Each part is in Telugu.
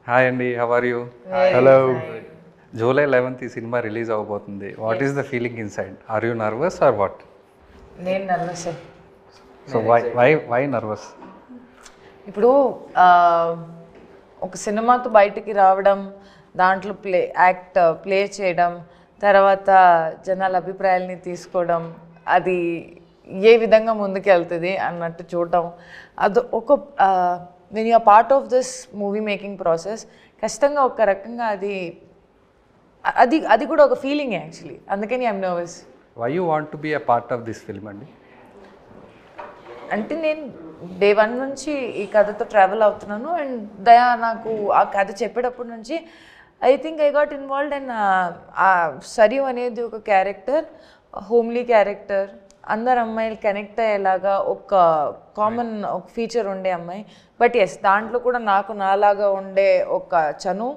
హాయ్ అండి, how are you? Hello. July 11th ఈ సినిమా రిలీజ్ అవబోతుంది. What is the feeling inside? Are you nervous or what? నేను నర్వస్. So why nervous? ఇప్పుడు ఒక సినిమాతో బయటికి రావడం, దాంట్లో ప్లే చేయడం, తర్వాత జనాల అభిప్రాయాల్ని తీసుకోవడం, అది ఏ విధంగా ముందుకెళ్తుంది అన్నట్టు చూడటం, అది ఒక when you are part of this movie making process, ఖచ్చితంగా ఒక రకంగా అది అది అది కూడా ఒక ఫీలింగ్ యాక్చువల్లీ. అందుకని I'm nervous. Why you want to be a part of this film అండి? అంటే నేను డే 1 నుంచి ఈ కథతో ట్రావెల్ అవుతున్నాను. అండ్ దయా నాకు ఆ కథ చెప్పేటప్పటి నుంచి I think I got involved. And Sarayu అనేది ఒక క్యారెక్టర్, హోమ్లీ క్యారెక్టర్, అందరు అమ్మాయిలు కనెక్ట్ అయ్యేలాగా ఒక కామన్ ఒక ఫీచర్ ఉండే అమ్మాయి. బట్ ఎస్, దాంట్లో కూడా నాకు నాలాగా ఉండే ఒక చను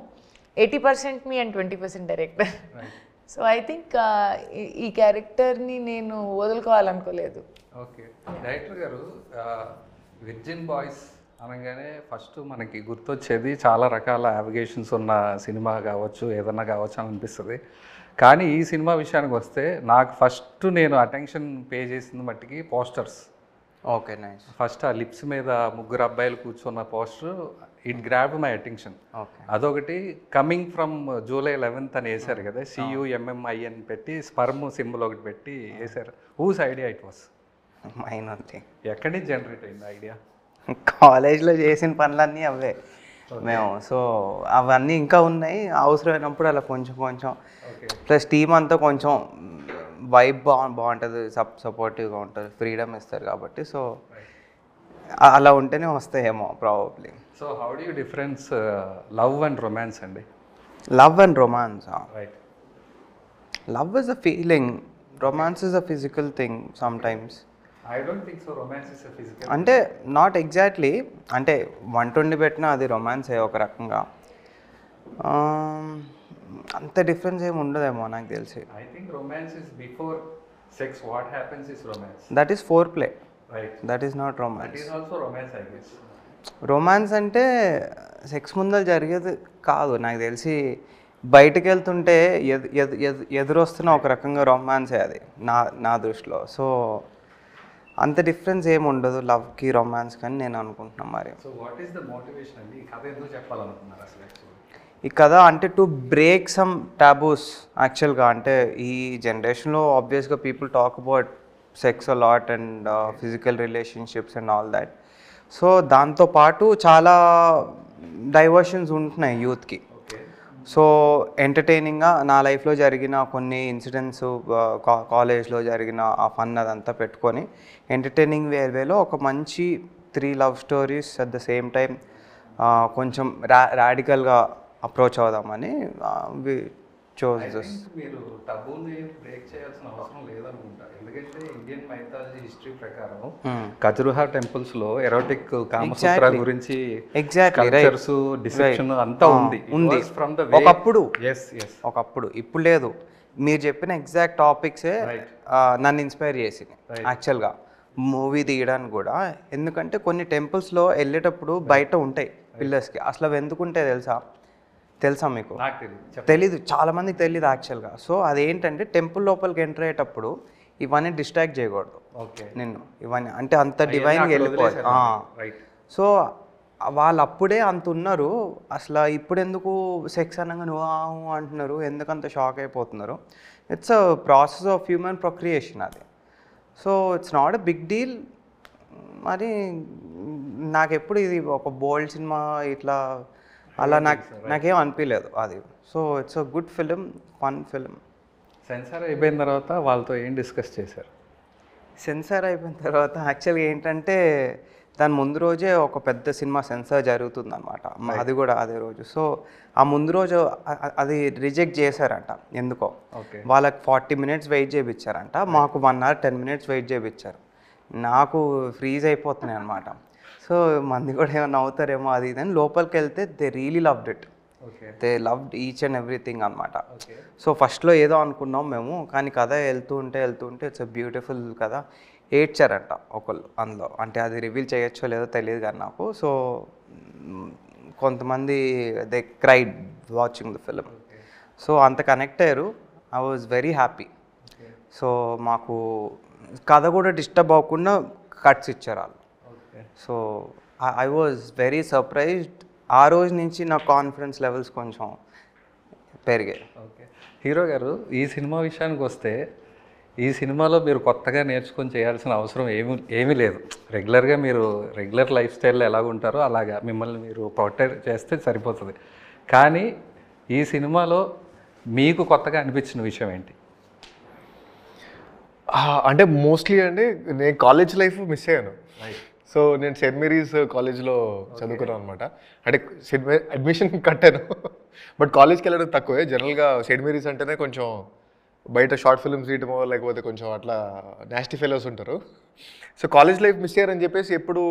80% me and 20% director. So I think ఈ క్యారెక్టర్ని నేను వదులుకోవాలనుకోలేదు. ఓకే, డైరెక్టర్ గారు, విర్జిన్ బాయ్స్ అనగానే ఫస్ట్ మనకి గుర్తొచ్చేది చాలా రకాల అవిగేషన్స్ ఉన్న సినిమా కావచ్చు, ఏదన్నా కావచ్చు అని అనిపిస్తుంది. కానీ ఈ సినిమా విషయానికి వస్తే నాకు ఫస్ట్ నేను అటెన్షన్ పే చేసిన మట్టికి పోస్టర్స్. Okay, nice. ఫస్ట్ ఆ లిప్స్ మీద ముగ్గురు అబ్బాయిలు కూర్చున్న poster, it grab my attention. Okay, అదొకటి. కమింగ్ ఫ్రమ్ జూలై 11th అని వేశారు కదా, CUMMI అని పెట్టి స్పర్మ్ సింబల్ ఒకటి పెట్టి వేశారు. Whose idea it was? Mine ఉంది. ఎక్కడి నుంచి జనరేట్ అయింది ఐడియా? కాలేజ్లో చేసిన పనులన్నీ అవే మేము. సో అవన్నీ ఇంకా ఉన్నాయి, అవసరమైనప్పుడు అలా కొంచెం కొంచెం. ప్లస్ టీమ్ అంతా కొంచెం వైబ్ బాగుంటుంది, సపోర్టివ్గా ఉంటుంది, ఫ్రీడమ్ ఇస్తారు కాబట్టి. సో అలా ఉంటేనే వస్తాయేమో probably. So how do you difference love and romance అండి? Love and romance. Right. Love is a feeling, romance is a physical thing sometimes. I don't think so romance is a physical. అంటే నాట్ ఎగ్జాక్ట్లీ, అంటే వంట పెట్టినా అది రొమాన్సే ఒక రకంగా. అంత డిఫరెన్స్ ఏమి ఉండదేమో నాకు తెలిసి. I think romance is before sex. What happens is romance. That is four play. Right. That is not that romance. Is also romance I guess. Romance అంటే సెక్స్ ముందర జరిగేది కాదు నాకు తెలిసి. బయటకు వెళ్తుంటే ఎదురొస్తున్న ఒక రకంగా రొమాన్సే అది నా దృష్టిలో. సో అంత డిఫరెన్స్ ఏమి ఉండదు లవ్కి రొమాన్స్ కానీ నేను అనుకుంటున్నాను. మరి so what is the motivation అండి? ఈ కథ ఎందుకు చెప్పాలనుకున్నారు అసలు? ఈ కథ అంటే టు బ్రేక్ సమ్ టాబూస్ యాక్చువల్గా. అంటే ఈ జనరేషన్లో ఆబ్వియస్గా people talk about sex a lot and physical relationships and all that. So దాంతోపాటు చాలా డైవర్షన్స్ ఉంటున్నాయి యూత్కి. సో ఎంటర్టైనింగ్గా నా లైఫ్లో జరిగిన కొన్ని ఇన్సిడెంట్స్, కాలేజ్లో జరిగిన ఆ ఫన్ అదంతా పెట్టుకొని ఎంటర్టైనింగ్ వేలో ఒక మంచి 3 love stories at the same time కొంచెం రాడికల్గా అప్రోచ్ అవుదామని చోజ్ దిస్. మీరు టబూని బ్రేక్ చేయాల్సిన అవసరం లేదనుకుంటా. ఎందుకంటే ఇండియన్ మైథాలజీ హిస్టరీ ప్రకారం ఖజురహో టెంపుల్స్ లో ఎరోటిక్ కామసూత్ర గురించి కల్చర్స్, డిసెప్షన్ అంతా ఉంది. ఒకప్పుడు, ఇప్పుడు లేదు. మీరు చెప్పిన ఎగ్జాక్ట్ టాపిక్సే నన్ను ఇన్స్పైర్ చేసింది యాక్చువల్గా మూవీ తీయడానికి కూడా. ఎందుకంటే కొన్ని టెంపుల్స్లో వెళ్ళేటప్పుడు బయట ఉంటాయి పిల్లర్స్కి, అసలు అవి ఎందుకుంటాయి తెలుసా మీకు? తెలీదు, చాలామందికి తెలీదు యాక్చువల్గా. సో అదేంటంటే టెంపుల్ లోపలికి ఎంటర్ అయ్యేటప్పుడు ఇవన్నీ డిస్ట్రాక్ట్ చేయకూడదు నిన్ను. ఇవన్నీ అంటే అంత డివైన్గా వెళ్ళిపోవాలి. సో వాళ్ళు అప్పుడే అంత ఉన్నారు. అసలు ఇప్పుడు ఎందుకు సెక్స్ అనగా నువ్వు అంటున్నారు, ఎందుకంత షాక్ అయిపోతున్నారు? It's a process of human procreation అది. So it's not a big deal. మరి నాకెప్పుడు ఇది ఒక బోల్డ్ సినిమా ఇట్లా అలా నాకేం అనిపించలేదు అది. So it's a good film, fun film. Censor అయిపోయిన తర్వాత వాళ్ళతో ఏం డిస్కస్ చేశారు? సెన్సార్ అయిపోయిన తర్వాత యాక్చువల్గా ఏంటంటే దాని ముందు రోజే ఒక పెద్ద సినిమా సెన్సార్ జరుగుతుందన్నమాట, అది కూడా అదే రోజు. సో ఆ ముందు రోజు అది రిజెక్ట్ చేశారంట ఎందుకో. వాళ్ళకి 40 minutes వెయిట్ చేయించారంట, మాకు 1 hour 10 minutes వెయిట్ చేయించారు. నాకు ఫ్రీజ్ అయిపోతున్నాయి అనమాట. సో మంది కూడా ఏమన్నా అవుతారేమో అది ఇది అని లోపలికి వెళ్తే they really loved it. They loved each and everything అనమాట. సో ఫస్ట్లో ఏదో అనుకున్నాం మేము, కానీ కథ వెళ్తూ ఉంటే ఇట్స్ అ బ్యూటిఫుల్ కథ. ఏడ్చారంట ఒకళ్ళు అందులో. అంటే అది రివీల్ చేయొచ్చో లేదో తెలియదు కానీ నాకు. సో కొంతమంది they cried watching the film. So అంత కనెక్ట్ అయ్యారు. I was very happy. So మాకు కథ కూడా డిస్టర్బ్ అవ్వకుండా కట్స్ ఇచ్చారు వాళ్ళు. So I was very surprised. ఆ రోజు నుంచి నా కాన్ఫిడెన్స్ లెవెల్స్ కొంచెం పెరిగాయి. ఓకే, హీరో గారు ఈ సినిమా విషయానికి వస్తే ఈ సినిమాలో మీరు కొత్తగా నేర్చుకొని చేయాల్సిన అవసరం ఏమీ లేదు. రెగ్యులర్గా మీరు రెగ్యులర్ లైఫ్ స్టైల్లో ఎలాగ ఉంటారో అలాగా మిమ్మల్ని మీరు ప్రొటెక్ట్ చేస్తే సరిపోతుంది. కానీ ఈ సినిమాలో మీకు కొత్తగా అనిపించిన విషయం ఏంటి? అంటే మోస్ట్లీ అండి నేను కాలేజ్ లైఫ్ మిస్ అయ్యాను. సో నేను సెయింట్ మేరీస్ కాలేజ్లో చదువుకున్నాను అనమాట. అంటే అడ్మిషన్ కట్టాను బట్ కాలేజ్కి వెళ్ళడం తక్కువే. జనరల్గా సెయింట్ మేరీస్ అంటేనే కొంచెం బయట షార్ట్ ఫిల్మ్స్ తీయటమో లేకపోతే కొంచెం అట్లా నాస్టీ ఫెలోస్ ఉంటారు. సో కాలేజ్ లైఫ్ మిస్ అయ్యారని చెప్పేసి ఎప్పుడు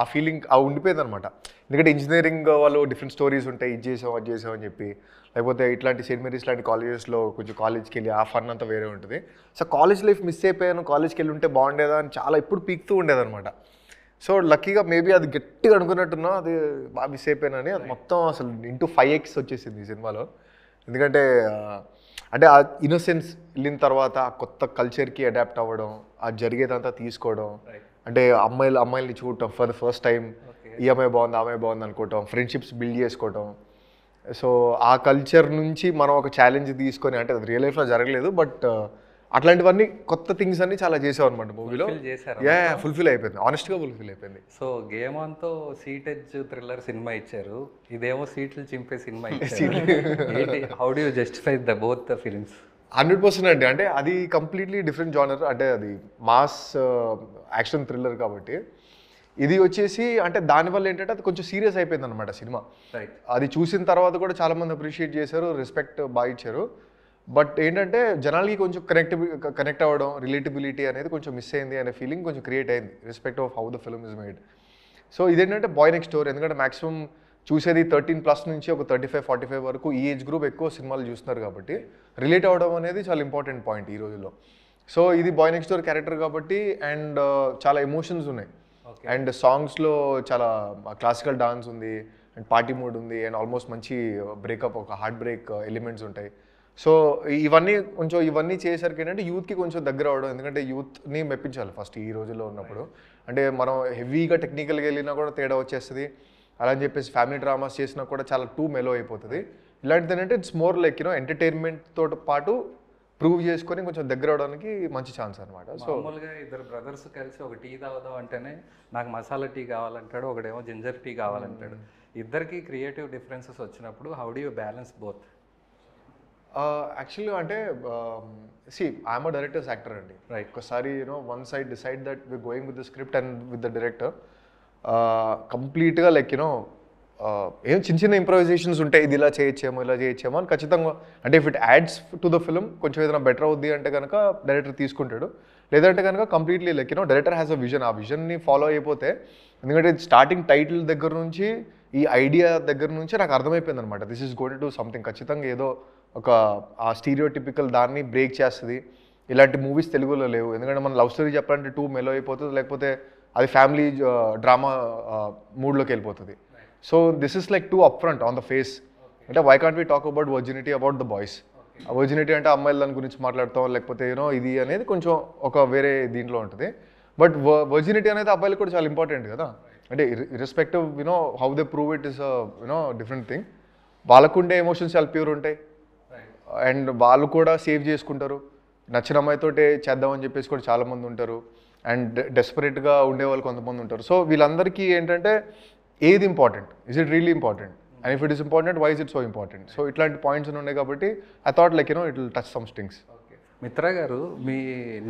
ఆ ఫీలింగ్ ఉండిపోయింది అనమాట. ఎందుకంటే ఇంజనీరింగ్ వాళ్ళు డిఫరెంట్ స్టోరీస్ ఉంటాయి, ఇది చేసాం అది చేసాం అని చెప్పి. లేకపోతే ఇట్లాంటి సెయింట్ మేరీస్ లాంటి కాలేజెస్లో కొంచెం కాలేజ్కి వెళ్ళి ఆ ఫన్ అంతా వేరే ఉంటుంది. సో కాలేజ్ లైఫ్ మిస్ అయిపోయాను, కాలేజ్కి వెళ్ళి ఉంటే బాగుండేదా అని చాలా ఎప్పుడు పీక్తూ ఉండేదన్నమాట. సో లక్కీగా మేబీ అది గట్టిగా అనుకున్నట్టున్నా అది బాగా మిస్ అయిపోయానని అది మొత్తం అసలు ఇంటూ 5x వచ్చేసింది ఈ సినిమాలో. ఎందుకంటే అంటే ఆ ఇన్నోసెన్స్ వెళ్ళిన తర్వాత ఆ కొత్త కల్చర్కి అడాప్ట్ అవ్వడం, ఆ జరిగేదంతా తీసుకోవడం, అంటే అమ్మాయిల్ని చూడటం ఫర్ ద ఫస్ట్ టైం, ఈ అమ్మాయి బాగుంది ఆ అమ్మాయి బాగుంది అనుకోవటం, ఫ్రెండ్షిప్స్ బిల్డ్ చేసుకోవటం. సో ఆ కల్చర్ నుంచి మనం ఒక ఛాలెంజ్ తీసుకొని, అంటే అది రియల్ లైఫ్లో జరగలేదు బట్ అట్లాంటివన్నీ కొత్త థింగ్స్ అన్ని చాలా చేసాం అనమాట మూవీలో. ఫుల్ఫిల్ అయిపోయింది, ఆనెస్ట్గా ఫుల్ఫిల్ అయిపోయింది. సో గేమ్ ఆన్తో సీటెజ్ థ్రిల్లర్ సినిమా ఇచ్చారు, ఇదేమో సీట్లు చింపే సినిమా ఇచ్చారు. How do you justify both the films? 100% అండి. అంటే అది కంప్లీట్లీ డిఫరెంట్ జానర్. అంటే అది మాస్ యాక్షన్ థ్రిల్లర్ కాబట్టి. ఇది వచ్చేసి అంటే దానివల్ల ఏంటంటే అది కొంచెం సీరియస్ అయిపోయింది అనమాట సినిమా. అది చూసిన తర్వాత కూడా చాలామంది అప్రిషియేట్ చేశారు, రెస్పెక్ట్ బాగా ఇచ్చారు. బట్ ఏంటంటే జనాలకి కొంచెం కనెక్ట్ అవ్వడం, రిలేటబిలిటీ అనేది కొంచెం మిస్ అయింది అనే ఫీలింగ్ కొంచెం క్రియేట్ అయింది respect of how the film is made. So ఇదేంటంటే బాయ్ నెక్స్ట్ డోర్. ఎందుకంటే మాక్సిమం చూసేది 13+ నుంచి ఒక 35-45 వరకు ఈ ఏజ్ గ్రూప్ ఎక్కువ సినిమాలు చూస్తున్నారు కాబట్టి రిలేట్ అవ్వడం అనేది చాలా ఇంపార్టెంట్ పాయింట్ ఈ రోజుల్లో. సో ఇది బాయ్ నెక్స్ట్ డోర్ క్యారెక్టర్ కాబట్టి అండ్ చాలా ఎమోషన్స్ ఉన్నాయి. అండ్ సాంగ్స్లో చాలా క్లాసికల్ డాన్స్ ఉంది అండ్ పార్టీ మూడ్ ఉంది అండ్ ఆల్మోస్ట్ మంచి బ్రేకప్, ఒక హార్ట్ బ్రేక్ ఎలిమెంట్స్ ఉంటాయి. సో ఇవన్నీ చేసరికి ఏంటంటే యూత్కి కొంచెం దగ్గర అవ్వడం. ఎందుకంటే యూత్ని మెప్పించాలి ఫస్ట్ ఈ రోజుల్లో ఉన్నప్పుడు. అంటే మనం హెవీగా టెక్నికల్గా వెళ్ళినా కూడా తేడా వచ్చేస్తుంది. అలా అని చెప్పేసి ఫ్యామిలీ డ్రామాస్ చేసినా కూడా చాలా టూ మెలో అయిపోతుంది. ఇలాంటిది ఏంటంటే ఇట్స్ మోర్ లైక్ ఎంటర్టైన్మెంట్తో పాటు ప్రూవ్ చేసుకొని కొంచెం దగ్గర అవడానికి మంచి ఛాన్స్ అనమాట. సో మామూలుగా ఇద్దరు బ్రదర్స్ కలిసి ఒక టీ తాగుదాం అంటేనే నాకు మసాలా టీ కావాలంటాడు, ఒకడేమో జింజర్ టీ కావాలంటాడు. ఇద్దరికి క్రియేటివ్ డిఫరెన్సెస్ వచ్చినప్పుడు how do you balance both? Actually అంటే ఐఎమ్ అ డైరెక్టర్స్ యాక్టర్ అండి. ఒకసారి once I decide that we going with the script and with the director కంప్లీట్గా లైక్ ఏం చిన్న ఇంప్రొవైజేషన్స్ ఉంటాయి, ఇది ఇలా చేయొచ్చేమో అని ఖచ్చితంగా. అంటే if it adds to the film కొంచెం ఏదైనా బెటర్ అవుద్ది అంటే కనుక డైరెక్టర్ తీసుకుంటాడు. లేదంటే కనుక completely like director has a vision, ఆ విజన్ని ఫాలో అయిపోతే. ఎందుకంటే స్టార్టింగ్ టైటిల్ దగ్గర నుంచి ఈ ఐడియా దగ్గర నుంచి నాకు అర్థమైపోయింది అనమాట, this is going to do something. ఖచ్చితంగా ఏదో ఒక ఆ స్టీరియోటిపికల్ దాన్ని బ్రేక్ చేస్తుంది. ఇలాంటి మూవీస్ తెలుగులో లేవు. ఎందుకంటే మనం లవ్ స్టోరీ చెప్పాలంటే టూ మెలో అయిపోతుంది, లేకపోతే అది ఫ్యామిలీ డ్రామా మూడ్లోకి వెళ్ళిపోతుంది. So this is like too up front on the face. అంటే why can't we talk about virginity about the boys? Virginity అంటే అమ్మాయిల దాని గురించి మాట్లాడతాం, లేకపోతే ఇది అనేది కొంచెం ఒక వేరే దీంట్లో ఉంటుంది. బట్ వర్జినిటీ అనేది అబ్బాయిలకు కూడా చాలా ఇంపార్టెంట్ కదా. అంటే irrespective how they prove it is different thing. వాళ్ళకుండే ఎమోషన్స్ చాలా ప్యూర్ ఉంటాయి అండ్ వాళ్ళు కూడా సేవ్ చేసుకుంటారు. నచ్చిన అమ్మాయితోటే చేద్దామని చెప్పేసి కూడా చాలామంది ఉంటారు అండ్ డెస్పరేట్గా ఉండేవాళ్ళు కొంతమంది ఉంటారు. సో వీళ్ళందరికీ ఏంటంటే ఏది important, is it really important, and if it is important why is it so important? So ఇట్లాంటి పాయింట్స్ ఉన్నాయి కాబట్టి I thought like it will touch some stings. Mitra గారు, మీ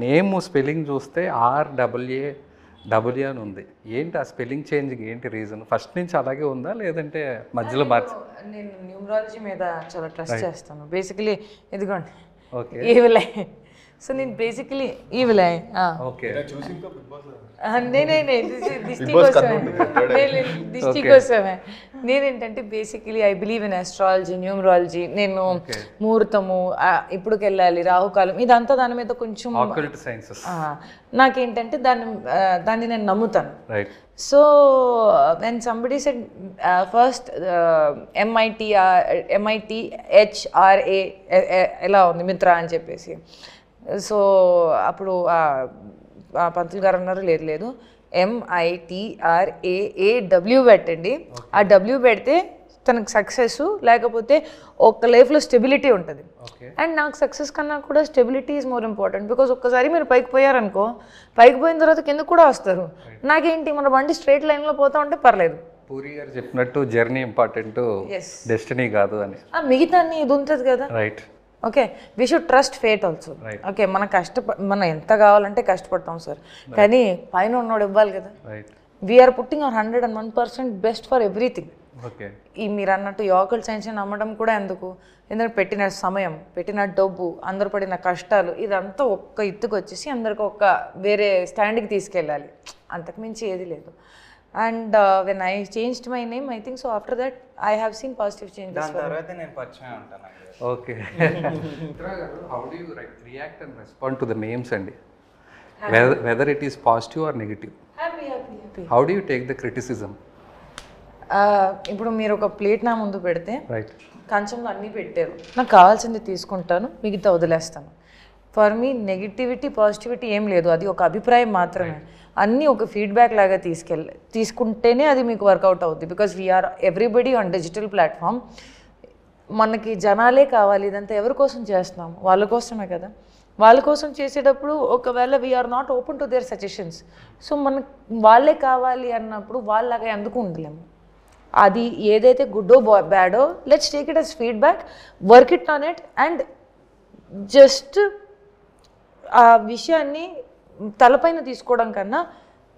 నేమ్ స్పెల్లింగ్ చూస్తే RAAW అని ఉంది. ఏంటి ఆ స్పెల్లింగ్ చేంజ్కి ఏంటి రీజన్? ఫస్ట్ నుంచి అలాగే ఉందా లేదంటే మధ్యలో మార్చి? నేను న్యూమరాలజీ మీద చాలా ట్రస్ట్ చేస్తాను. బేసికలీ ఇదిగోండి ఓకే, ఈవిలై. సో నేను బేసికలీ ఈవిలై. ఓకే, దిష్టి కోసమే. నేనేంటంటే basically I believe in astrology, numerology. నేను ముహూర్తము, ఇప్పుడుకి వెళ్ళాలి, రాహుకాలం, ఇదంతా దాని మీద కొంచెం ఆకల్ట్ సైన్సెస్. నాకేంటంటే దాన్ని నేను నమ్ముతాను. So when somebody said first MITHRA ఎలా ఉంది మిత్ర అని చెప్పేసి, సో అప్పుడు పంతులు గారు అన్నారు లేదు MITRAAW పెట్టండి, ఆ W పెడితే తనకు సక్సెస్, లేకపోతే ఒక లైఫ్లో స్టెబిలిటీ ఉంటుంది. అండ్ నాకు సక్సెస్ కన్నా కూడా stability is more important. Because ఒక్కసారి మీరు పైకి పోయారనుకో, పైకి పోయిన తర్వాత కింద కూడా వస్తారు. నాకేంటి, మన బండి స్ట్రైట్ లైన్లో పోతా ఉంటే పర్లేదు. పూరి గారు చెప్పినట్టు జర్నీ ఇంపార్టెంట్, డెస్టినీ కాదు అని. మిగతా ఇది ఉంటుంది కదా, right. Okay, we should trust fate also. Okay, మనం ఎంత కావాలంటే కష్టపడతాం సార్, కానీ పైన ఉన్నోడు ఇవ్వాలి కదా. We're putting our 101% best for everything. ఈ మీరు అన్నట్టు యోగల్ సైన్స్ నమ్మడం కూడా ఎందుకు, ఎందుకంటే పెట్టిన సమయం, పెట్టిన డబ్బు, అందరు పడిన కష్టాలు, ఇదంతా ఒక్క ఎత్తుకు వచ్చేసి అందరికి ఒక వేరే స్టాండ్కి తీసుకెళ్ళాలి, అంతకుమించి ఏది లేదు. And when I changed my name, I think so after that I have seen positive changes. Okay, how do you react and respond to the names అండి, whether it is positive or negative? How do you take the criticism? ఇప్పుడు మీరు ఒక ప్లేట్ నా ముందు పెడితే రైట్, కంచంలో అన్నీ పెట్టారు, నాకు కావాల్సింది తీసుకుంటాను, మిగతా వదిలేస్తాను. ఫర్ మీ నెగిటివిటీ పాజిటివిటీ ఏం లేదు, అది ఒక అభిప్రాయం మాత్రమే. అన్నీ ఒక ఫీడ్బ్యాక్ లాగా తీసుకుంటేనే అది మీకు వర్కౌట్ అవుద్ది. Because we're everybody on digital platform. మనకి జనాలే కావాలి, ఇదంతా ఎవరి కోసం చేస్తున్నాము, వాళ్ళ కోసమే కదా. వాళ్ళ కోసం చేసేటప్పుడు ఒకవేళ we are not open to their suggestions, so మనకు వాళ్ళే కావాలి అన్నప్పుడు వాళ్ళలాగా ఎందుకు ఉండలేము. అది ఏదైతే గుడ్డో బ్యాడో, let's take it as feedback, work it on it, and just ఆ విషయాన్ని తలపైన తీసుకోవడం కన్నా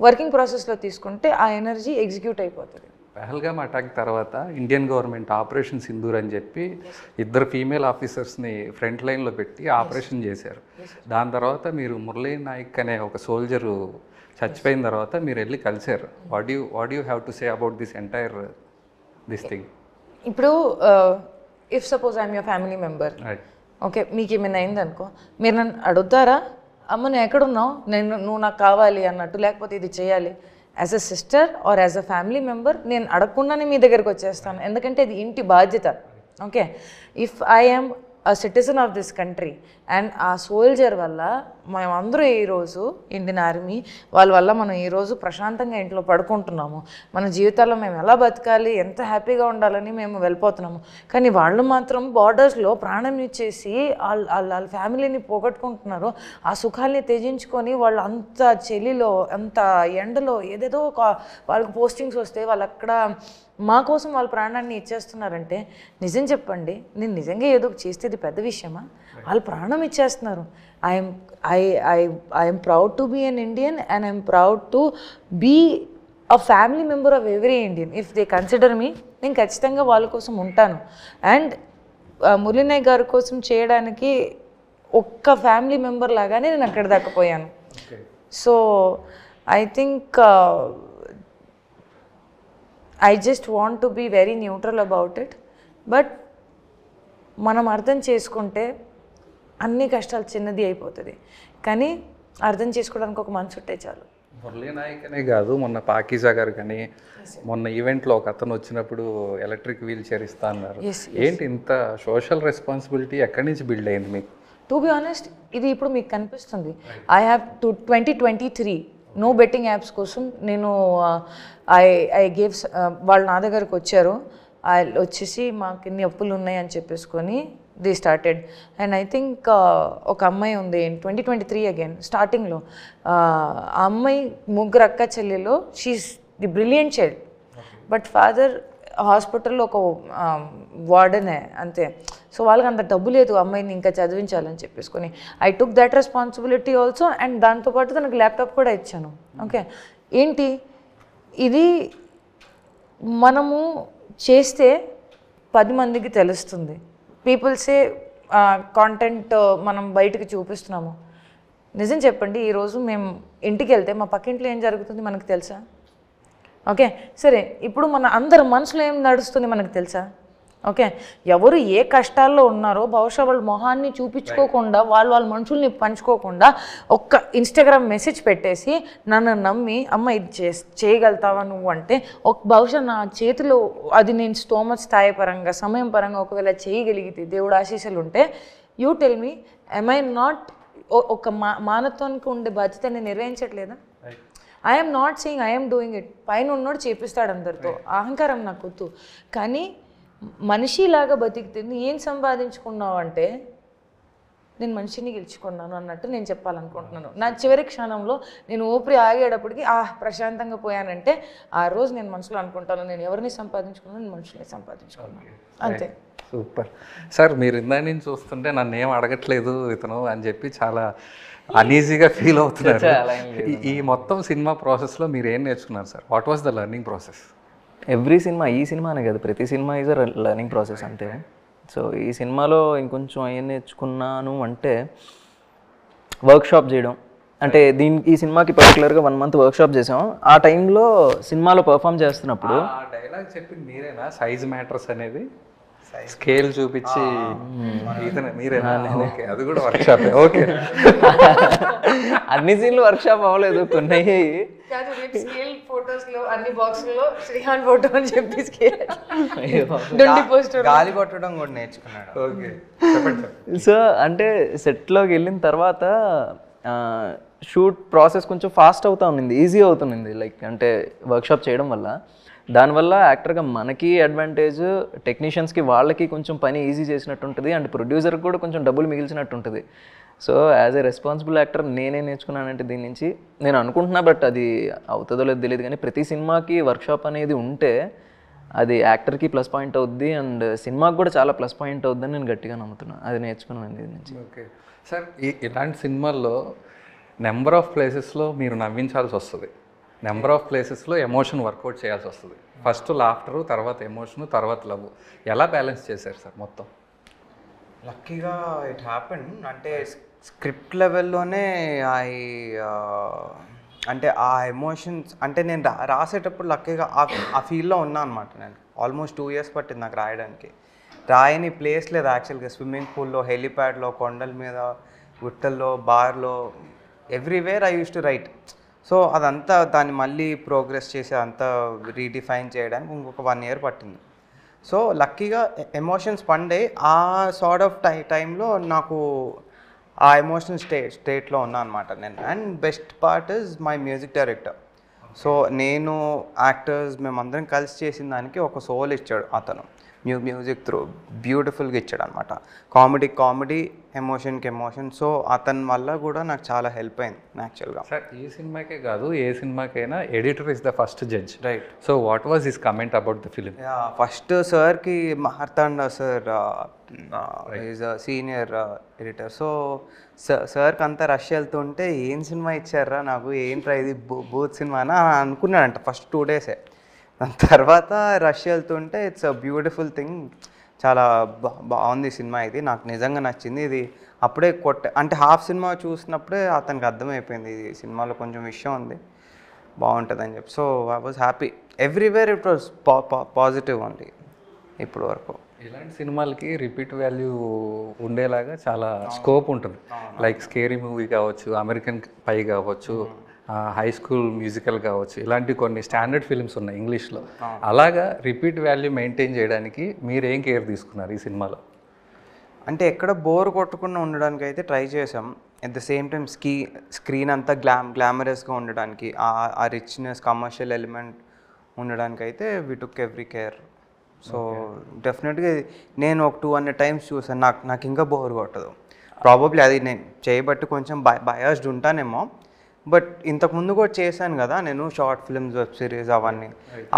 వర్కింగ్ ప్రాసెస్లో తీసుకుంటే ఆ ఎనర్జీ ఎగ్జిక్యూట్ అయిపోతుంది. పహల్గామ్ అటాక్ తర్వాత ఇండియన్ గవర్నమెంట్ ఆపరేషన్ సింధూర్ అని చెప్పి 2 ఫీమేల్ ఆఫీసర్స్ని ఫ్రంట్ లైన్లో పెట్టి ఆపరేషన్ చేశారు. దాని తర్వాత మీరు మురళీ నాయక్ అనే ఒక సోల్జరు చచ్చిపోయిన తర్వాత మీరు వెళ్ళి కలిశారు. What you have to say about this entire this thing? ఇప్పుడు if suppose I'm your family member, okay, మీకు ఏమైనా అయిందనుకో, మీరు నన్ను అడుగుతారా, అమ్మ నువ్వు ఎక్కడున్నావు, నువ్వు నాకు కావాలి అన్నట్టు, లేకపోతే ఇది చేయాలి? As a sister or as a family member నేను అడగకుండానే మీ దగ్గరకు వచ్చేస్తాను, ఎందుకంటే ఇది ఇంటి బాధ్యత. Okay, if I am a citizen of this country and a soldier వల్ల మేమందరూ ఈరోజు ఇండియన్ ఆర్మీ వాళ్ళ వల్ల మనం ఈరోజు ప్రశాంతంగా ఇంట్లో పడుకుంటున్నాము, మన జీవితాల్లో మేము ఎలా బతకాలి, ఎంత హ్యాపీగా ఉండాలని మేము వెళ్ళిపోతున్నాము. కానీ వాళ్ళు మాత్రం బార్డర్స్లో ప్రాణం ఇచ్చేసి వాళ్ళ ఫ్యామిలీని పోగొట్టుకుంటున్నారు. ఆ సుఖాల్ని త్యజించుకొని వాళ్ళు అంత చలిలో అంత ఎండలో ఏదేదో వాళ్ళకి పోస్టింగ్స్ వస్తే వాళ్ళు అక్కడ మా కోసం వాళ్ళ ప్రాణాన్ని ఇచ్చేస్తున్నారంటే నిజం చెప్పండి, నేను నిజంగా ఏదో చేస్తే పెద్ద విషయమా? వాళ్ళు ప్రాణం ఇచ్చేస్తున్నారు. I'm proud to be an Indian and I'm proud to be a family member of every Indian. If they consider me, నేను ఖచ్చితంగా వాళ్ళ కోసం ఉంటాను. అండ్ మురళీనాయక్ గారి కోసం చేయడానికి ఒక్క ఫ్యామిలీ మెంబర్ లాగానే నేను అక్కడ దాకా పోయాను. So I think I just want to be very neutral about it. But మనం అర్థం చేసుకుంటే అన్ని కష్టాలు చిన్నది అయిపోతుంది. కానీ అర్థం చేసుకోవడానికి ఒక మనసు ఉంటే చాలు. మురళీ నాయక్ అనే కాదు, మొన్న పాకీజా గారు కానీ మొన్న ఈవెంట్లో ఒక అతను వచ్చినప్పుడు ఎలక్ట్రిక్ వీల్ చైర్ ఇస్తా అన్నారు. ఏంటి ఇంత సోషల్ రెస్పాన్సిబిలిటీ ఎక్కడి నుంచి బిల్డ్ అయింది మీకు? టు బి ఆనెస్ట్, ఇది ఇప్పుడు మీకు కనిపిస్తుంది. I have 2023 no betting apps కోసం నేను ఐ గేవ్, వాళ్ళు నా దగ్గరకు వచ్చారు, వచ్చేసి మాకు ఇన్ని అప్పులు ఉన్నాయి అని చెప్పేసుకొని they started. And I think ఒక అమ్మాయి ఉంది 2023 అగైన్ స్టార్టింగ్లో, ఆ అమ్మాయి ముగ్గురు అక్క చెల్లెలు, she's the brilliant child, but father హాస్పిటల్లో ఒక వార్డనే అంతే. సో వాళ్ళకి అంత డబ్బు లేదు అమ్మాయిని ఇంకా చదివించాలని చెప్పేసుకొని I took that responsibility also. And దాంతోపాటు తనకు ల్యాప్టాప్ కూడా ఇచ్చాను. ఓకే, ఏంటి ఇది మనము చేస్తే 10 మందికి తెలుస్తుంది. పీపుల్సే కాంటెంట్ మనం బయటకు చూపిస్తున్నాము. నిజం చెప్పండి, ఈరోజు మేము ఇంటికి వెళ్తే మా పక్కింట్లో ఏం జరుగుతుంది మనకు తెలుసా? ఓకే, సరే, ఇప్పుడు మన అందరి మనసులో ఏం నడుస్తుంది మనకు తెలుసా? ఓకే, ఎవరు ఏ కష్టాల్లో ఉన్నారో బహుశా వాళ్ళ మొహాన్ని చూపించుకోకుండా వాళ్ళ మనుషుల్ని పంచుకోకుండా ఒక్క ఇన్స్టాగ్రామ్ మెసేజ్ పెట్టేసి నన్ను నమ్మి అమ్మ ఇది చేయగలుగుతావా నువ్వు అంటే బహుశా నా చేతిలో అది నేను స్థాయి పరంగా సమయం పరంగా ఒకవేళ చేయగలిగితే దేవుడు ఆశీస్సులు ఉంటే you tell me am I not ఒక మానత్వానికి ఉండే బాధ్యత నేను నిర్వహించట్లేదా? I'm not saying I'm doing it. పైన ఉన్నోడు చేపిస్తాడు అందరితో, అహంకారం నాకు వద్దు. కానీ మనిషిలాగా బతికితే ఏం సంపాదించుకున్నావు అంటే నేను మనిషిని గెలుచుకున్నాను అన్నట్టు నేను చెప్పాలనుకుంటున్నాను. నా చివరి క్షణంలో నేను ఊపిరి ఆగేటప్పటికి ప్రశాంతంగా పోయానంటే ఆ రోజు నేను మనసులో అనుకుంటాను నేను ఎవరిని సంపాదించుకున్నాను, నేను మనుషుల్ని సంపాదించుకున్నాను, అంతే. Super sir. మీరు ఇందాక నుంచి చూస్తుంటే నన్ను ఏం అడగట్లేదు ఇతను అని చెప్పి చాలా అన్ఈజీగా ఫీల్ అవుతున్నారు. ఈ మొత్తం సినిమా ప్రాసెస్లో మీరు ఏం నేర్చుకున్నారు sir? What was the learning process? Every cinema, ఈ సినిమానే కాదు ప్రతి cinema is a learning process అంతే. సో ఈ సినిమాలో ఇంకొంచెం ఏం నేర్చుకున్నాను అంటే వర్క్షాప్ చేయడం. అంటే ఈ సినిమాకి పర్టికులర్గా 1 month వర్క్షాప్ చేసాం. ఆ టైంలో సినిమాలో పర్ఫామ్ చేస్తున్నప్పుడు డైలాగ్ చెప్పింది మీరేనా? సైజ్ మ్యాటర్స్ అనేది స్కేల్ చూపించి మీరేనా? ఓకే, అది కూడా వర్క్షాప్. ఓకే, అన్ని సీన్లు వర్క్షాప్ అవ్వలేదు, కొన్ని గాలి కొట్టడం కూడా నేర్చుకున్నాడు. ఓకే, చెప్పండి. సో అంటే సెట్లోకి వెళ్ళిన తర్వాత షూట్ ప్రాసెస్ కొంచెం ఫాస్ట్ అవుతా ఉన్నింది, ఈజీ అవుతుంది. లైక్ అంటే వర్క్షాప్ చేయడం వల్ల దానివల్ల యాక్టర్గా మనకి అడ్వాంటేజ్, టెక్నీషియన్స్కి వాళ్ళకి కొంచెం పని ఈజీ చేసినట్టు ఉంటుంది, అండ్ ప్రొడ్యూసర్కి కూడా కొంచెం డబ్బులు మిగిల్చినట్టు ఉంటుంది. So as a responsible actor నేనే నేర్చుకున్నానంటే దీని నుంచి నేను అనుకుంటున్నా, బట్ అది అవుతుందో లేదో తెలియదు, కానీ ప్రతి సినిమాకి వర్క్షాప్ అనేది ఉంటే అది యాక్టర్కి ప్లస్ పాయింట్ అవుద్ది అండ్ సినిమాకి కూడా చాలా ప్లస్ పాయింట్ అవుద్దని నేను గట్టిగా నమ్ముతున్నాను. అది నేర్చుకున్నాను దీని నుంచి. ఓకే సార్, ఇలాంటి సినిమాల్లో నెంబర్ ఆఫ్ ప్లేసెస్లో మీరు నవ్వించాల్సి వస్తుంది, నెంబర్ ఆఫ్ ప్లేసెస్లో ఎమోషన్ వర్కౌట్ చేయాల్సి వస్తుంది. ఫస్ట్ లాఫ్టరు, తర్వాత ఎమోషను, తర్వాత లవ్. ఎలా బ్యాలెన్స్ చేశారు సార్ మొత్తం? లక్కీగా ఇట్ హ్యాపెన్. అంటే స్క్రిప్ట్ లెవెల్లోనే అంటే ఆ ఎమోషన్స్ అంటే నేను రాసేటప్పుడు లక్కీగా ఆ ఫీల్లో ఉన్నా అనమాట. నేను ఆల్మోస్ట్ 2 years పట్టింది నాకు రాయడానికి. రాయని ప్లేస్ లేదు యాక్చువల్గా. స్విమ్మింగ్ పూల్లో, హెలిప్యాడ్లో, కొండల మీద, గుట్టల్లో, బార్లో, everywhere I use to right. So అదంతా దాన్ని మళ్ళీ ప్రోగ్రెస్ చేసి అంతా రీడిఫైన్ చేయడానికి ఇంకొక 1 year పట్టింది. సో లక్కీగా ఎమోషన్స్ పండే ఆ సార్ట్ ఆఫ్ టైంలో నాకు ఆ ఎమోషనల్ స్టేట్లో ఉన్నా అనమాట నేను. And best part is my music director. So నేను యాక్టర్స్ మేమందరం కలిసి చేసిన దానికి ఒక సోల్ ఇచ్చాడు అతను. మ్యూజిక్ త్రూ బ్యూటిఫుల్గా ఇచ్చాడు అనమాట. Comedy, ఎమోషన్కి emotion. సో అతని వల్ల కూడా నాకు చాలా హెల్ప్ అయింది యాక్చువల్గా. సార్ ఈ సినిమాకే కాదు ఏ సినిమాకైనా editor is the first judge, right? So what was his comment about the film? First సార్కి Marthanda sir is a senior editor. So సార్కి అంతా రష్ వెళ్తుంటే ఏం సినిమా ఇచ్చారా నాకు, ఏంట్రా ఇది బూత్ సినిమానా అనుకున్నాడంట ఫస్ట్ 2 days. దాని తర్వాత రష్ వెళ్తుంటే ఇట్స్ అ బ్యూటిఫుల్ థింగ్. చాలా బాగుంది సినిమా, ఇది నాకు నిజంగా నచ్చింది. ఇది అప్పుడే అంటే హాఫ్ సినిమా చూసినప్పుడే అతనికి అర్థమైపోయింది ఇది సినిమాలో కొంచెం విషయం ఉంది, బాగుంటుంది అని చెప్పి. So I was happy. Everywhere it was positive only ఇప్పుడు వరకు. ఇలాంటి సినిమాలకి రిపీట్ వాల్యూ ఉండేలాగా చాలా స్కోప్ ఉంటుంది. లైక్ స్కేరీ మూవీ కావచ్చు, అమెరికన్ పై కావచ్చు, హై స్కూల్ మ్యూజికల్ కావచ్చు, ఇలాంటి కొన్ని స్టాండర్డ్ ఫిల్మ్స్ ఉన్నాయి ఇంగ్లీష్లో. అలాగా రిపీట్ వాల్యూ మెయింటైన్ చేయడానికి మీరు ఏం కేర్ తీసుకున్నారు ఈ సినిమాలో? అంటే ఎక్కడ బోర్ కొట్టకుండా ఉండడానికి అయితే ట్రై చేసాం. At the same time screen అంతా గ్లామరస్గా ఉండడానికి, ఆ రిచ్నెస్, కమర్షియల్ ఎలిమెంట్ ఉండడానికి అయితే వి టుక్ ఎవ్రీ కేర్. సో డెఫినెట్గా నేను ఒక 200 times చూసాను, నాకు ఇంకా బోర్ కొట్టదు. ప్రాబబ్లీ అది నేను చేయబట్టి కొంచెం బయాస్డ్ ఉంటానేమో, బట్ ఇంతకుముందు కూడా చేశాను కదా నేను షార్ట్ ఫిల్మ్స్, వెబ్ సిరీస్ అవన్నీ.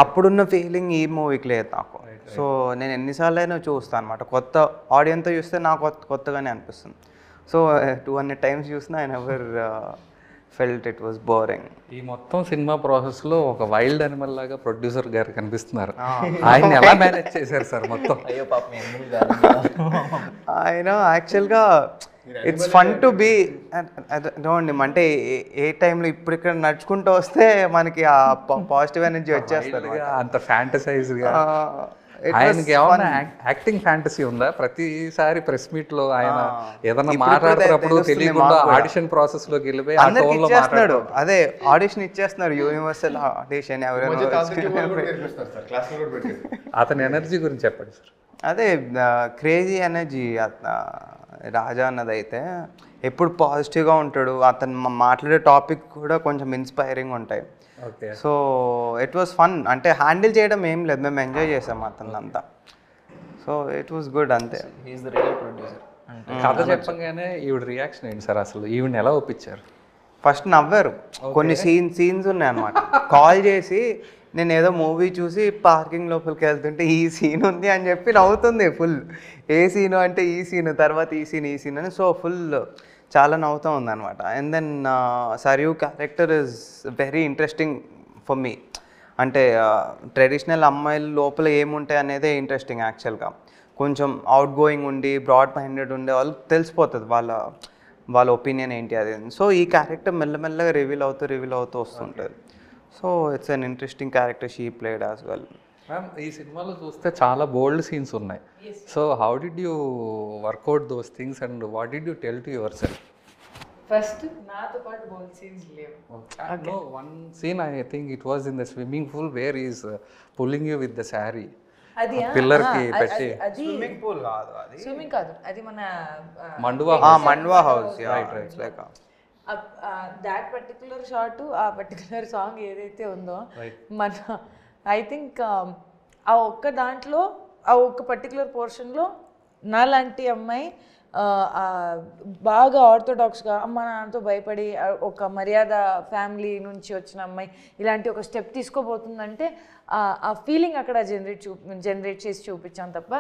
అప్పుడున్న ఫీలింగ్ ఈ మూవీకి లేదు నాకు. సో నేను ఎన్నిసార్లు అయినా చూస్తాను అనమాట. కొత్త ఆడియన్స్తో చూస్తే నాకు కొత్తగానే అనిపిస్తుంది. సో 200 times చూసినా I never felt it was boring. ఈ మొత్తం సినిమా ప్రాసెస్లో ఒక వైల్డ్ అనిమల్ లాగా ప్రొడ్యూసర్ గారు కనిపిస్తున్నారు. ఆయన ఎలా మేనేజ్ చేశారు సార్ మొత్తం? అయ్యో పాప ఆయన యాక్చువల్గా ఇట్స్ ఫన్ టు బీ డోండి. అంటే ఏ టైంలో ఇప్పుడు ఇక్కడ నడుచుకుంటూ వస్తే మనకి ఆ పాజిటివ్ ఎనర్జీ వచ్చేస్తుంది. అంత ఫ్యాంటసైజ్గా ఆయనకి ఏమన్నా యాక్టింగ్ ఫ్యాంటసీ ఉందా? ప్రతిసారి ప్రెస్ మీట్ లో ఆయన ఏదన్నా ఇప్పుడు మాట్లాడుతున్నప్పుడు తెలుస్తుంది తెలియకుండా మాకు కూడా. ఆడిషన్ ప్రాసెస్ లోకి వెళ్ళిపోయి ఆ అందరికి tone లో ఇచ్చేస్తున్నాడు, మాట్లాడుతూ అదే ఆడిషన్ ఇచ్చేస్తున్నారు, యూనివర్సల్ ఆడిషన్ మధ్య కాంతికి ఎవరైనా కూడా నేర్పిస్తారు సార్, క్లాస్లో కూడా పెట్టారు. అతని ఎనర్జీ గురించి చెప్పండి సార్. అదే క్రేజీ ఎనర్జీ రాజా అన్నదైతే ఎప్పుడు పాజిటివ్గా ఉంటాడు, అతను మాట్లాడే టాపిక్ కూడా కొంచెం ఇన్స్పైరింగ్ ఉంటాయి. Okay. So it was fun, అంటే హ్యాండిల్ చేయడం ఏం లేదు, మేము ఎంజాయ్ చేసాం అతను అంతా. సో ఇట్ వాస్ గుడ్ అంతే. Is the real producer. కథ చెప్పగానే ఈవిడ రియాక్షన్ ఏంటి సార్ అసలు? ఈవిడని ఎలా ఒప్పించారు? ఫస్ట్ నవ్వారు, కొన్ని సీన్స్ ఉన్నాయి అనమాట. కాల్ చేసి నేను ఏదో మూవీ చూసి పార్కింగ్ లోపలికి వెళ్తుంటే ఈ సీన్ ఉంది అని చెప్పి నవ్వుతుంది ఫుల్. ఏ సీను అంటే ఈ సీను, తర్వాత ఈ సీన్ అని. సో ఫుల్ చాలా నవ్వుతూ ఉందన్నమాట. And then Sarayu character is very interesting for me. అంటే ట్రెడిషనల్ అమ్మాయిల లోపల ఏముంటాయి అనేదే ఇంట్రెస్టింగ్ యాక్చువల్గా. కొంచెం అవుట్ గోయింగ్ ఉండి బ్రాడ్ మైండెడ్ ఉండే వాళ్ళకి తెలిసిపోతుంది వాళ్ళ ఒపీనియన్ ఏంటి అది. సో ఈ క్యారెక్టర్ మెల్లమెల్లగా రివీల్ అవుతూ వస్తుంటుంది. So it's an interesting character she played as well. Ma'am, ఈ సినిమాలో చూస్తే చాలా బోల్డ్ సీన్స్ ఉన్నాయి. So how did you work out those things and what did you tell to yourself? First నాతో పాటు బోల్డ్ సీన్స్ లేవు. No, one scene I think it was in the swimming pool where he is pulling you with the saree. అది Pillar కి పెట్టి. అది స్విమ్మింగ్ పూల్ కాదు, అది స్విమ్మింగ్ కాదు, అది మన Mandwa house. Like that particular shot, ఆ పర్టికులర్ సాంగ్ ఏదైతే ఉందో మన ఐ థింక్ ఆ ఒక్క దాంట్లో ఆ ఒక్క పర్టికులర్ పోర్షన్లో నాలాంటి అమ్మాయి బాగా ఆర్థోడాక్స్గా అమ్మ నాన్నతో భయపడి ఒక మర్యాద ఫ్యామిలీ నుంచి వచ్చిన అమ్మాయి ఇలాంటి ఒక స్టెప్ తీసుకోబోతుందంటే ఆ ఫీలింగ్ అక్కడ జనరేట్ చేసి చూపించాం తప్ప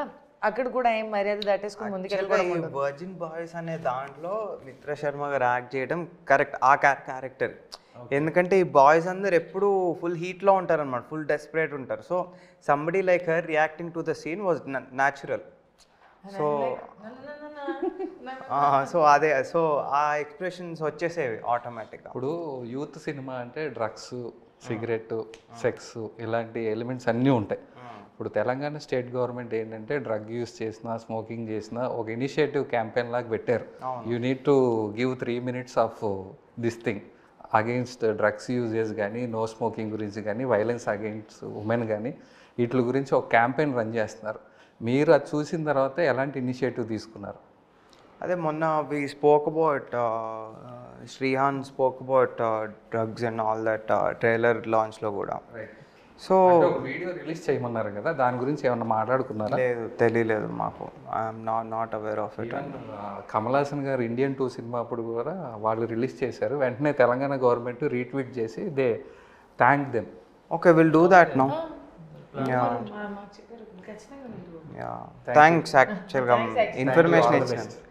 అక్కడ కూడా ఏం మర్యాద దాటేసుకుని ముందుకెళ్ళిపోవడం. వర్జిన్ బాయ్స్ అనే దాంట్లో మిత్ర శర్మ గారు యాక్ట్ చేయడం కరెక్ట్, ఆ క్యారెక్టర్. ఎందుకంటే ఈ బాయ్స్ అందరు ఎప్పుడు ఫుల్ హీట్లో ఉంటారు అనమాట, ఫుల్ డెస్పరేట్ ఉంటారు. So somebody like her reacting to the scene was natural. So అదే, సో ఆ ఎక్స్ప్రెషన్స్ వచ్చేసేవి ఆటోమేటిక్గా. ఇప్పుడు యూత్ సినిమా అంటే డ్రగ్స్, సిగరెట్, సెక్స్ ఇలాంటి ఎలిమెంట్స్ అన్నీ ఉంటాయి. ఇప్పుడు తెలంగాణ స్టేట్ గవర్నమెంట్ ఏంటంటే డ్రగ్ యూస్ చేసినా, స్మోకింగ్ చేసినా ఒక ఇనిషియేటివ్ క్యాంపెయిన్ లాగా పెట్టారు. You need to give 3 minutes of this thing against drugs uses కానీ, నో స్మోకింగ్ గురించి కానీ, వైలెన్స్ అగెయిన్స్ట్ ఉమెన్ కానీ, వీటి గురించి ఒక క్యాంపెయిన్ రన్ చేస్తున్నారు. మీరు అది చూసిన తర్వాత ఎలాంటి ఇనిషియేటివ్ తీసుకున్నారు? అదే మొన్న we spoke about Sreehan spoke about drugs and all that trailer లాంచ్లో కూడా. సో వీడియో రిలీజ్ చేయమన్నారు కదా, దాని గురించి ఏమన్నా మాట్లాడుకున్నారా? లేదు, తెలియలేదు మాకు. I'm not aware of it. Kamal Haasan గారు ఇండియన్ 2 సినిమా అప్పుడు కూడా వాళ్ళు రిలీజ్ చేశారు. వెంటనే తెలంగాణ గవర్నమెంట్ రీట్వీట్ చేసి they thank them. Okay, will do that now. Thanks యాక్చువల్గా ఇన్ఫర్మేషన్ ఇచ్చాను.